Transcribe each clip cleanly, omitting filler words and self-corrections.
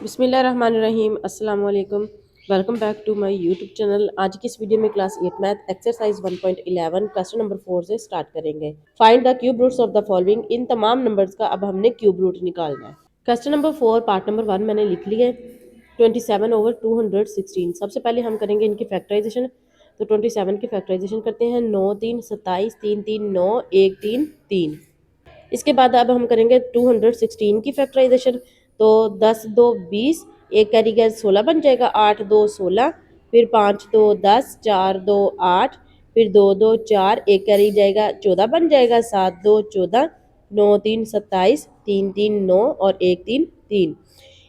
बिस्मिल्लाहिर्रहमानिर्रहीम अस्सलाम वालेकुम। Welcome back to my YouTube channel. आज की इस वीडियो में class 8 math exercise 1.11 question number 4 से स्टार्ट करेंगे। Find the cube roots of the following. इन तमाम नंबर्स का अब हमने क्यूब रूट निकालना है। क्वेश्चन नंबर 4 पार्ट नंबर 1 मैंने लिख लिया है 27/216। सबसे पहले हम करेंगे इनकी फैक्टराइजेशन। तो 27 की फैक्टराइजेशन करते हैं। 9 3 27 3 3 9 1 3 3। इसके बाद अब हम करेंगे 216 की फैक्टराइजेशन। तो 10 2 20, एक कैरी गया 16 बन जाएगा। 8 2 16, फिर 5 2 10, 4 2 8, फिर 2 2 4, एक कैरी जाएगा 14 बन जाएगा। 7 2 14, 9 3 27, 3 3 9 और 1 3 3।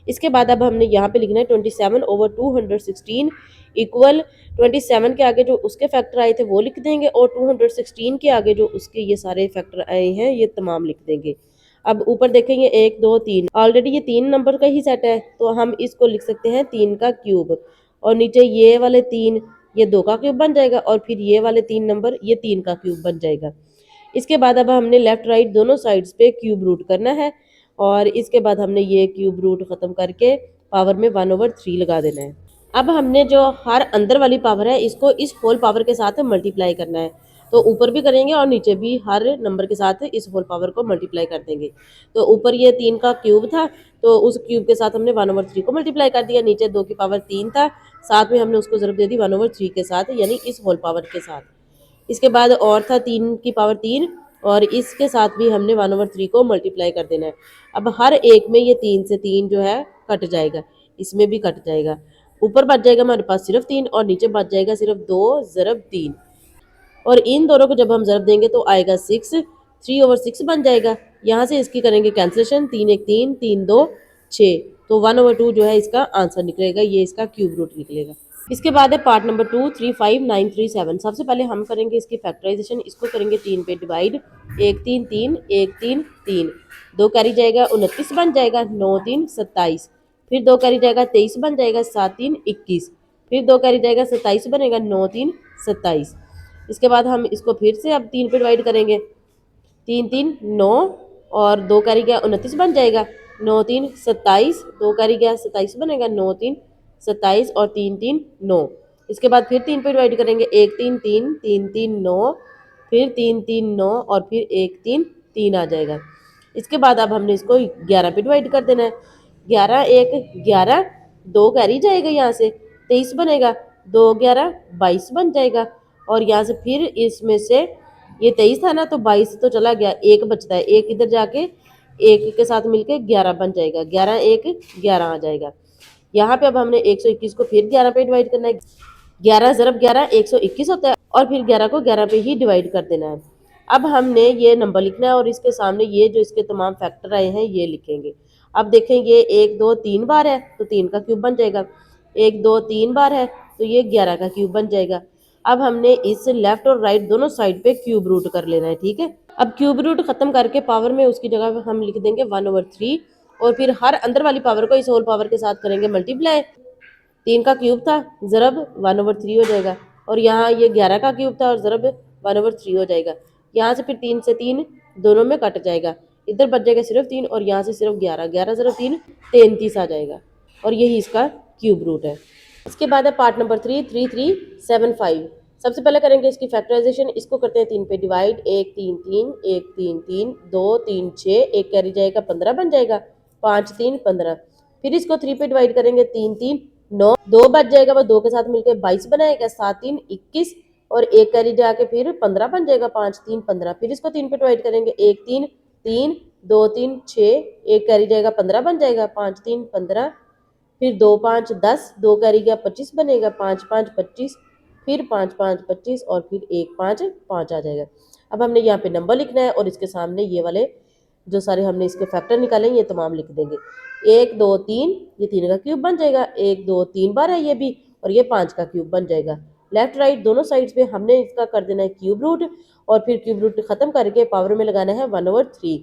इसके बाद अब हमने यहाँ पे लिखना है 27/216 इक्वल 27 के आगे जो उसके फैक्टर आए थे वो लिख देंगे, और 216 के आगे जो उसके ये सारे फैक्टर आए हैं ये तमाम लिख देंगे। अब ऊपर देखेंगे 1 2 3, ऑलरेडी ये 3 नंबर का ही सेट है तो हम इसको लिख सकते हैं 3 का क्यूब। और नीचे ये वाले 3, ये 2 का क्यूब बन जाएगा, और फिर ये वाले 3 नंबर ये 3 का क्यूब बन जाएगा। इसके बाद अब हमने लेफ्ट राइट दोनों साइड्स पे क्यूब रूट करना है, और इसके बाद हमने ये क्यूब रूट ख़त्म करके पावर में 1/3 लगा देना है। अब हमने जो हर अंदर वाली पावर है इसको इस होल पावर के साथ मल्टीप्लाई करना है। तो ऊपर भी करेंगे और नीचे भी हर नंबर के साथ इस होल पावर को मल्टीप्लाई कर देंगे। तो ऊपर ये 3 का क्यूब था तो उस क्यूब के साथ हमने 1/3 को मल्टीप्लाई कर दिया। नीचे 2 की पावर 3 था, साथ में हमने उसको ज़रूर दे दी 1/3 के साथ, यानी इस होल पावर के साथ। इसके बाद और था 3 की पावर 3, और इसके साथ भी हमने 1/3 को मल्टीप्लाई कर देना है। अब हर एक में ये 3 से 3 जो है कट जाएगा, इसमें भी कट जाएगा। ऊपर बच जाएगा हमारे पास सिर्फ 3, और नीचे बच जाएगा सिर्फ 2 ज़रब 3। और इन दोनों को जब हम ज़रब देंगे तो आएगा 6, 3/6 बन जाएगा। यहाँ से इसकी करेंगे कैंसिलेशन, 3 1 3 3 2 6, तो 1/2 जो है इसका आंसर निकलेगा, ये इसका क्यूब रूट निकलेगा। इसके बाद है पार्ट नंबर 2 35937। सबसे पहले हम करेंगे इसकी फैक्टराइजेशन। इसको करेंगे 3 पे डिवाइड। 1 3 3 1 3 3, 2 कैरी जाएगा 29 बन जाएगा। 9 3 27, फिर 2 कैरी जाएगा 23 बन जाएगा। 7 3 21, फिर 2 कैरी जाएगा 27 बनेगा। 9 3 27। इसके बाद हम इसको फिर से अब 3 पे डिवाइड करेंगे। 3 3 9, और 2 कैरी गया 29 बन जाएगा। 9 3 27, 2 कैरी गया 27 बनेगा। 9 3 27 और 3 3 9। इसके बाद फिर 3 पे डिवाइड करेंगे। 1 3 3 3 3 9, फिर 3 3 9 और फिर 1 3 3 आ जाएगा। इसके बाद अब हमने इसको 11 पे डिवाइड कर देना है। 11 1 11, 2 कैरी जाएगा यहाँ से 23 बनेगा। 2 11 22 बन जाएगा। और यहाँ से फिर इसमें से ये 23 था ना, तो 22 तो चला गया, एक बचता है, एक इधर जाके एक के साथ मिलके 11 बन जाएगा। 11 1 11 आ जाएगा। यहाँ पे अब हमने 121 को फिर 11 पे डिवाइड करना है। 11 ज़रब 11 121 होता है, और फिर 11 को 11 पे ही डिवाइड कर देना है। अब हमने ये नंबर लिखना है, और इसके सामने ये जो इसके तमाम फैक्टर आए हैं ये लिखेंगे। अब देखेंगे 1 2 3 बार है तो 3 का क्यूब बन जाएगा। 1 2 3 बार है तो ये 11 का क्यूब बन जाएगा। अब हमने इस लेफ्ट और राइट दोनों साइड पे क्यूब रूट कर लेना है, ठीक है। अब क्यूब रूट खत्म करके पावर में उसकी जगह हम लिख देंगे 1/3, और फिर हर अंदर वाली पावर को इस होल पावर के साथ करेंगे मल्टीप्लाई। 3 का क्यूब था ज़रब 1/3 हो जाएगा, और यहाँ ये 11 का क्यूब था और ज़रब 1/3 हो जाएगा। यहाँ से फिर 3 से 3 दोनों में कट जाएगा, इधर बच जाएगा सिर्फ 3, और यहाँ से सिर्फ 11, 11 ज़रब 3 33 आ जाएगा, और यही इसका क्यूब रूट है। इसके बाद है पार्ट नंबर 3 3375। सबसे पहले करेंगे इसकी फैक्टराइजेशन। इसको करते हैं 3 पे डिवाइड। 1 3 3 1 3 3 2 3 6, एक कैरी जाएगा 15 बन जाएगा। 5 3 15, फिर इसको 3 पे डिवाइड करेंगे। 3 3 9, 2 बच जाएगा, वो 2 के साथ मिलकर 22 बनाएगा। 7 3 21, और एक कैरी जाके फिर 15 बन जाएगा। 5 3 15, फिर इसको 3 पे डिवाइड करेंगे। 1 3 3 2 3 6, एक कैरी जाएगा 15 बन जाएगा। 5 3 15, फिर 2 5 10, 2 कैरी गया 25 बनेगा। 5 5 25, फिर 5 5 25, और फिर 1 5 5 आ जाएगा। अब हमने यहाँ पे नंबर लिखना है, और इसके सामने ये वाले जो सारे हमने इसके फैक्टर निकाले ये तमाम लिख देंगे। 1 2 3, ये 3 का क्यूब बन जाएगा। 1 2 3 बार है ये भी, और ये 5 का क्यूब बन जाएगा। लेफ्ट राइट दोनों साइड्स पे हमने इसका कर देना है क्यूब रूट, और फिर क्यूब रूट खत्म करके पावर में लगाना है 1/3।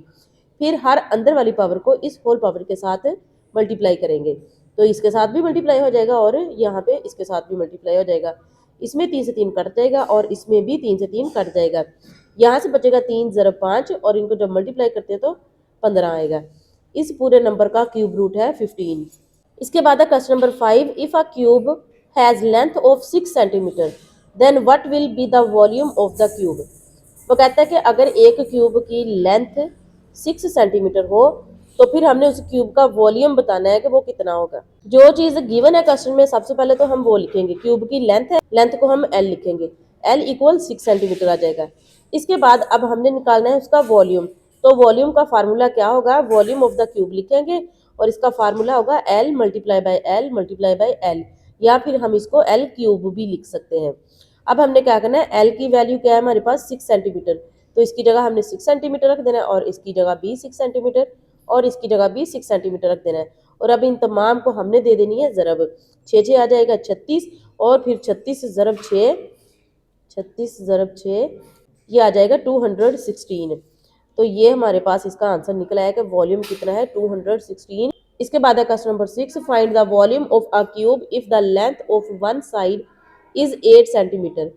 फिर हर अंदर वाली पावर को इस होल पावर के साथ मल्टीप्लाई करेंगे, तो इसके साथ भी मल्टीप्लाई हो जाएगा, और यहाँ पे इसके साथ भी मल्टीप्लाई हो जाएगा। इसमें 3 से 3 कट जाएगा, और इसमें भी 3 से 3 कट जाएगा। यहाँ से बचेगा 3 ज़रब 5, और इनको जब मल्टीप्लाई करते हैं तो 15 आएगा। इस पूरे नंबर का क्यूब रूट है 15। इसके बाद है question number 5, if a cube has length of 6 centimetre then what will be the volume of the cube. वो कहता है कि अगर एक क्यूब की लेंथ 6 सेंटीमीटर हो तो फिर हमने उस क्यूब का वॉल्यूम बताना है कि वो कितना होगा। जो चीज गिवन है क्वेश्चन में, सबसे पहले तो हम वो लिखेंगे, क्यूब की लेंथ है, लेंथ को हम एल लिखेंगे, एल इक्वल 6 सेंटीमीटर आ जाएगा। इसके बाद अब हमने निकालना है उसका वॉल्यूम। तो वॉल्यूम का फार्मूला क्या होगा, वॉल्यूम ऑफ द क्यूब लिखेंगे और इसका फार्मूला होगा L multiply by L multiply by L, या फिर हम इसको एल क्यूब भी लिख सकते हैं। अब हमने क्या करना है, एल की वैल्यू क्या है हमारे पास 6 सेंटीमीटर, तो इसकी जगह हमने 6 सेंटीमीटर रख देना है और इसकी जगह भी 6 सेंटीमीटर और इसकी जगह भी 6 सेंटीमीटर रख देना है। और अब इन तमाम को हमने दे देनी है ज़रब, 6 6 आ जाएगा 36 और फिर 36 ज़रब 6, 36 ज़रब 6 ये आ जाएगा 216। तो ये हमारे पास इसका आंसर निकला है कि वॉल्यूम कितना है 216। इसके बाद है question number 6, find the volume of a cube if the length of one side is 8 centimetre.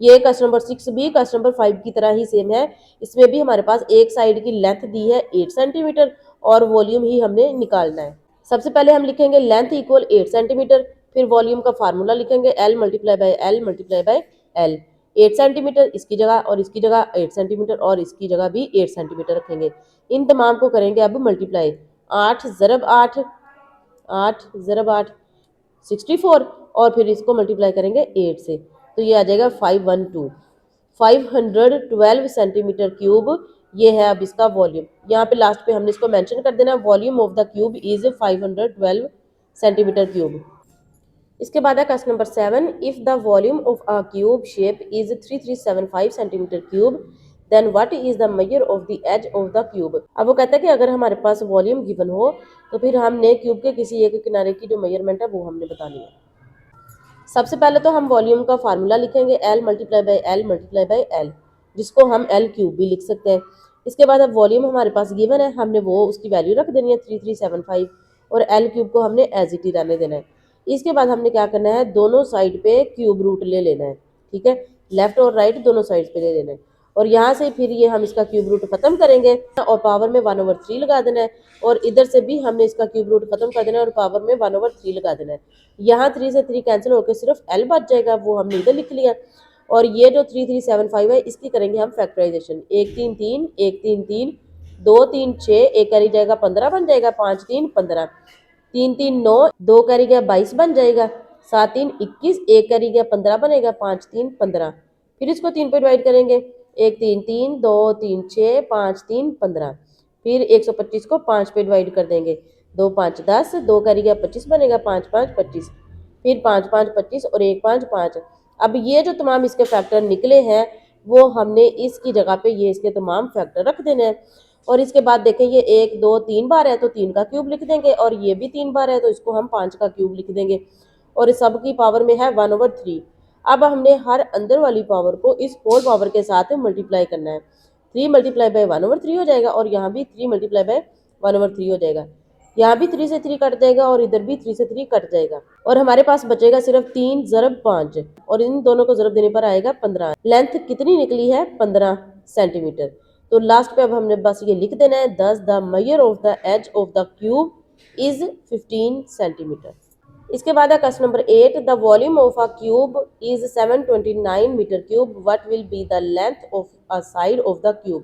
ये क्वेश्चन नंबर 6 भी क्वेश्चन नंबर 5 की तरह ही सेम है। इसमें भी हमारे पास एक साइड की लेंथ दी है 8 सेंटीमीटर और वॉल्यूम ही हमने निकालना है। सबसे पहले हम लिखेंगे लेंथ इक्वल 8 सेंटीमीटर, फिर वॉल्यूम का फार्मूला लिखेंगे L multiply by L multiply by L. 8 centimetre इसकी जगह और इसकी जगह 8 सेंटीमीटर और इसकी जगह भी 8 सेंटीमीटर रखेंगे। इन तमाम को करेंगे अब मल्टीप्लाई, 8 ज़रब 8, 8 ज़रब 8 64 और फिर इसको मल्टीप्लाई करेंगे 8 से, तो ये आ जाएगा 512 सेंटीमीटर क्यूब। ये है अब इसका वॉल्यूम। यहाँ पे लास्ट पे हमने इसको मेंशन कर देना, volume of the cube is 512 centimetre cube. इसके बाद है question number 7, if the volume of a cube shape is 3375 centimetre cube then what is the measure of the edge of the cube. अब वो कहता है कि अगर हमारे पास वॉल्यूम गिवन हो तो फिर हमने क्यूब के किसी एक किनारे की जो मेजरमेंट है वो हमने बतानी है। सबसे पहले तो हम वॉल्यूम का फार्मूला लिखेंगे L multiply by L multiply by L, जिसको हम एल क्यूब भी लिख सकते हैं। इसके बाद अब वॉल्यूम हमारे पास गिवन है, हमने वो उसकी वैल्यू रख देनी है 3375 और एल क्यूब को हमने एज इट इज रहने देना है। इसके बाद हमने क्या करना है, दोनों साइड पे क्यूब रूट ले लेना है, ठीक है, लेफ्ट और राइट दोनों साइड पे ले लेना है। और यहाँ से फिर ये हम इसका क्यूब रूट खत्म करेंगे और पावर में 1/3 लगा देना है और इधर से भी हमने इसका क्यूब रूट खत्म कर देना है और पावर में 1/3 लगा देना है। यहाँ 3 से 3 कैंसिल होकर सिर्फ एल बच जाएगा, वो हमने इधर लिख लिया। और ये जो 3375 है इसकी करेंगे हम फैक्टराइजेशन, 1 3 3 1 3 3 2 3 6 1 कैरी जाएगा 15 बन जाएगा, 5 3 15 3 3 9 2 कैरी गया 22 बन जाएगा, 7 3 21 1 कैरी गया 15 बनेगा, 5 3 15। फिर इसको 3 पे डिवाइड करेंगे, 1 3 3 2 3 6 5 3 15। फिर 125 को 5 पे डिवाइड कर देंगे, 2 5 10 2 कैरी गया 25 बनेगा, 5 5 25। फिर 5 5 25 और 1 5 5। अब ये जो तमाम इसके फैक्टर निकले हैं वो हमने इसकी जगह पे ये इसके तमाम फैक्टर रख देने हैं। और इसके बाद देखें ये 1 2 3 बार है तो 3 का क्यूब लिख देंगे और ये भी 3 बार है तो इसको हम 5 का क्यूब लिख देंगे और इस सब की पावर में है 1/3। अब हमने हर अंदर वाली पावर को इस होल पावर के साथ मल्टीप्लाई करना है, 3 मल्टीप्लाई बाय 1/3 हो जाएगा और यहाँ भी 3 मल्टीप्लाई बाय 1/3 हो जाएगा। यहाँ भी 3 से 3 कट जाएगा और इधर भी 3 से 3 कट जाएगा और हमारे पास बचेगा सिर्फ 3 ज़रब 5 और इन दोनों को ज़रब देने पर आएगा 15। लेंथ कितनी निकली है 15 सेंटीमीटर। तो लास्ट पे अब हमने बस ये लिख देना है, thus the measure of the edge of the cube is 15 centimetre. इसके बाद है question number 8, the volume of a cube is 729 metre cube, what will be the length of a side of the cube.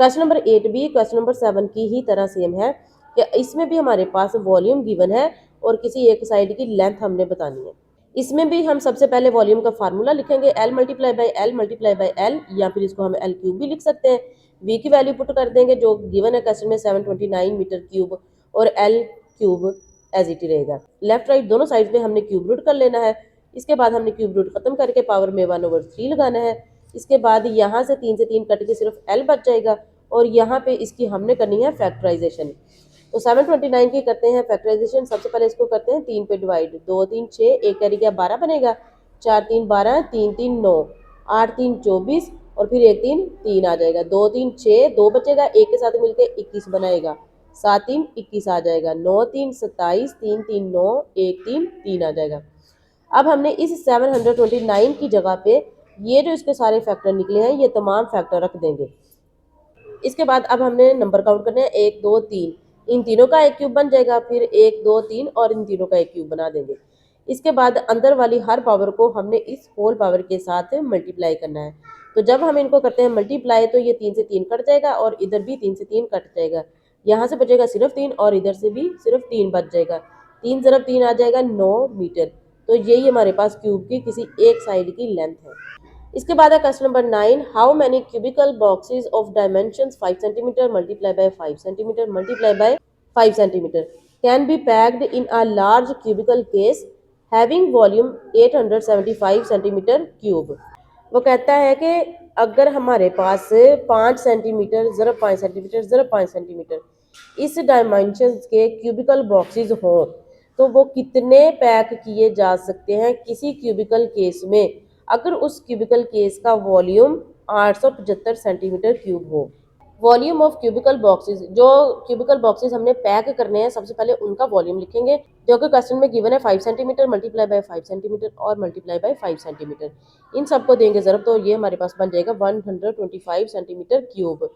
Question number 8 भी question number 7 की ही तरह same है कि इसमें भी हमारे पास वॉल्यूम गिवन है और किसी एक साइड की लेंथ हमने बतानी है। इसमें भी हम सबसे पहले वॉल्यूम का फार्मूला लिखेंगे L multiply by L multiply by L, या फिर इसको हम एल क्यूब भी लिख सकते हैं। वी की वैल्यू पुट कर देंगे जो गिवन है क्वेश्चन में 729 मीटर क्यूब और एल क्यूब एज इट रहेगा। लेफ्ट राइट दोनों साइड पे हमने क्यूब रूट कर लेना है। इसके बाद हमने क्यूब रूट खत्म करके पावर में 1/3 लगाना है। इसके बाद यहाँ से 3 से 3 कट के सिर्फ एल बच जाएगा और यहाँ पे इसकी हमने करनी है फैक्टराइजेशन। तो 729 की करते हैं फैक्टराइजेशन। सबसे पहले इसको करते हैं 3 पे डिवाइड, 2 3 6 1 कैरी गया 12 बनेगा, 4 3 12 3 3 9 8 3 24 और फिर 1 3 3 आ जाएगा, 2 3 6 2 बचेगा, 1 के साथ मिलके 21 बनाएगा, 7 3 21 आ जाएगा, 9 3 27 3 3 9 1 3 3 आ जाएगा। अब हमने इस 729 की जगह पे ये जो इसके सारे फैक्टर निकले हैं ये तमाम फैक्टर रख देंगे। इसके बाद अब हमने नंबर काउंट करने हैं 1 2 3 इन तीनों का एक क्यूब बन जाएगा, फिर 1 2 3 और इन तीनों का एक क्यूब बना देंगे। इसके बाद अंदर वाली हर पावर को हमने इस होल पावर के साथ मल्टीप्लाई करना है। तो जब हम इनको करते हैं मल्टीप्लाई तो ये 3 से 3 कट जाएगा और इधर भी 3 से 3 कट जाएगा। यहाँ से बचेगा सिर्फ 3 और इधर से भी सिर्फ 3 बच जाएगा। 3 ज़रब 3 आ जाएगा 9 मीटर। तो यही हमारे पास क्यूब की किसी एक साइड की लेंथ है। इसके बाद है question number 9, how many cubical boxes of dimensions 5 centimetre multiply by 5 centimetre multiply by 5 centimetre can be packed in a large cubical case having volume 875 centimetre cube. वो कहता है कि अगर हमारे पास 5 सेंटीमीटर ज़रब 5 सेंटीमीटर ज़रब 5 सेंटीमीटर इस डायमेंशंस के क्यूबिकल बॉक्सेस हों तो वो कितने पैक किए जा सकते हैं किसी क्यूबिकल केस में, अगर उस क्यूबिकल केस का वॉल्यूम 875 सेंटीमीटर क्यूब हो। वॉल्यूम ऑफ क्यूबिकल बॉक्सेस, जो क्यूबिकल बॉक्सेस हमने पैक करने हैं सबसे पहले उनका वॉल्यूम लिखेंगे, जो कि क्वेश्चन में गिवन है 5 सेंटीमीटर मल्टीप्लाई बाय 5 सेंटीमीटर और मल्टीप्लाई बाय 5 सेंटीमीटर। इन सबको देंगे ज़रब तो ये हमारे पास बन जाएगा 125 सेंटीमीटर क्यूब।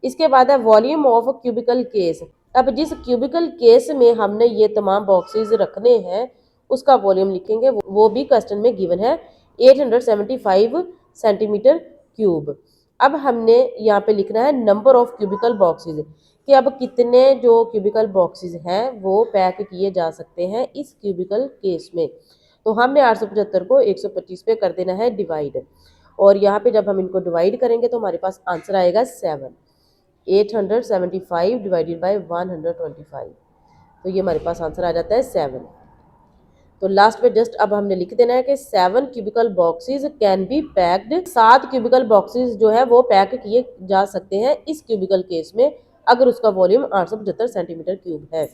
इसके बाद है वॉल्यूम ऑफ क्यूबिकल केस। अब जिस क्यूबिकल केस में हमने ये तमाम बॉक्सेस रखने हैं उसका वॉल्यूम लिखेंगे, वो भी क्वेश्चन में गिवन है 875 सेंटीमीटर क्यूब। अब हमने यहाँ पे लिखना है नंबर ऑफ क्यूबिकल बॉक्सेस, कि अब कितने जो क्यूबिकल बॉक्सेस हैं वो पैक किए जा सकते हैं इस क्यूबिकल केस में। तो हमने 875 को 125 पे कर देना है डिवाइड, और यहाँ पे जब हम इनको डिवाइड करेंगे तो हमारे पास आंसर आएगा 7। 875 डिवाइडेड बाय 125, तो ये हमारे पास आंसर आ जाता है 7। तो लास्ट में जस्ट अब हमने लिख देना है कि 7 cubical boxes can be packed, 7 cubical boxes जो है वो पैक किए जा सकते हैं इस क्यूबिकल केस में अगर उसका वॉल्यूम 875 सेंटीमीटर क्यूब है।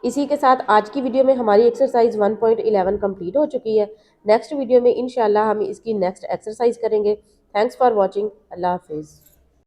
इसी के साथ आज की वीडियो में हमारी एक्सरसाइज 1.11 कंप्लीट हो चुकी है। नेक्स्ट वीडियो में इंशाल्लाह हम इसकी नेक्स्ट एक्सरसाइज करेंगे। Thanks for watching. अल्लाह हाफिज़।